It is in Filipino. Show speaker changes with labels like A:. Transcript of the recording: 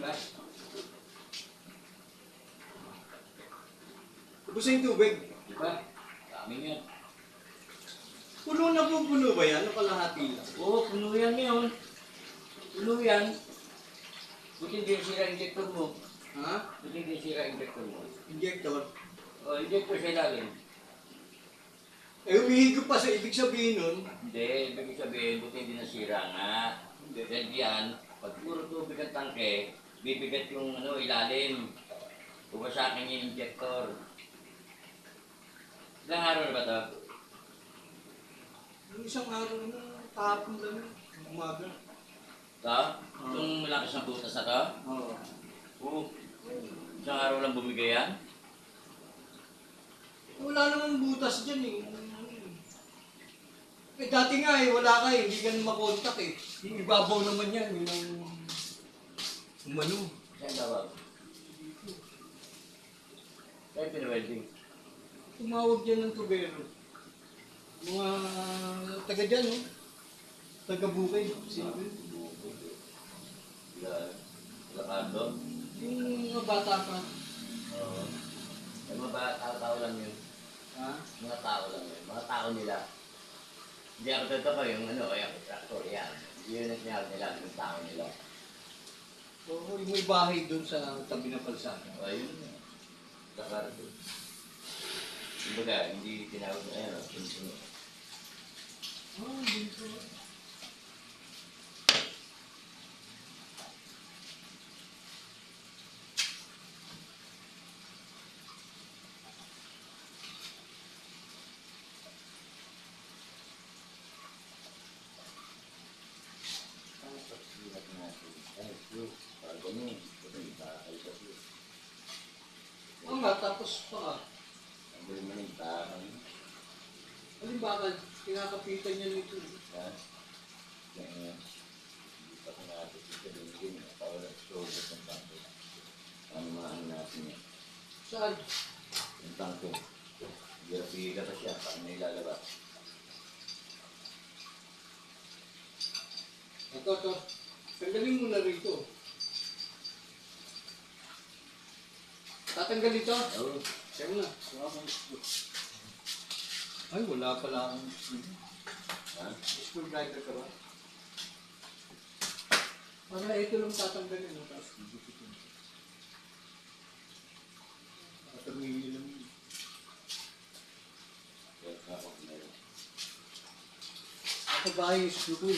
A: Flash.
B: Tapos yung tubig.
A: Diba? Dami yan.
B: Puno na po puno ba yan? Ano kalahati lang?
A: Oo, puno yan ngayon. Puno yan. Buti hindi sira injector mo.
B: Ha?
A: Buti hindi sira injector mo.
B: Injector.
A: O, injector sa ilalim.
B: Eh, umihigop pa sa ibig sabihin nun.
A: Hindi, ibig sabihin, buti hindi nasira nga.
B: Hindi.
A: Dahil yan, pag puro tubig ang tangke, bibigat yung ilalim. Kuha sa akin yung injector. Ilang araw na ba ito?
B: Yung isang araw na kahapon lang yun. Umaga.
A: Ito? Itong malakas na butas na ito?
B: Oo.
A: Oo. Isang araw lang bumigay yan?
B: Wala namang butas dyan eh. Eh dati nga eh, wala ka eh. Hindi ka na makontak eh. Yung ibabaw naman yan. Yun ang umano.
A: Saan tawag? Saan pinawelding?
B: Tumawag dyan ng tubero. Mga taga dyan oh. Taga Bukid. Sino ba yun?
A: Lakado?
B: Yung mga bata pa.
A: Oo. Yung mga tao lang yun.
B: Ha?
A: Mga tao lang yun. Mga tao nila. Hindi ako totoo yung yung traktor yan. Yun ang sinabi nila, yung tao nila.
B: Oo, yung may bahay doon sa tabi ng kalsada.
A: O, yun. Lakado. Kumbaga, hindi tinawag na yan.
B: Ah, dito. Oo nga, tapos pa.
A: Ang galing mo ng takang.
B: Alin bakal? Kinakapitan niya nito.
A: Ha? Yan. Hindi pa ko natin sa din. Para explode ng tangke. Ano mga ano natin yan.
B: Saan?
A: Yung tangke. Hindi pa siya. Paano na ilalabas?
B: Ito. Tanggalin mo na rito. Tatanggal ito?
A: Oo.
B: Siya na. Ay, wala pala akong
A: Ha?
B: screwdriver ka ba? Para ito lang tatanggalin. No? Tapos gigipitin. Tatamili lang yun.
A: Kaya ako meron.
B: Ako ba yung screw?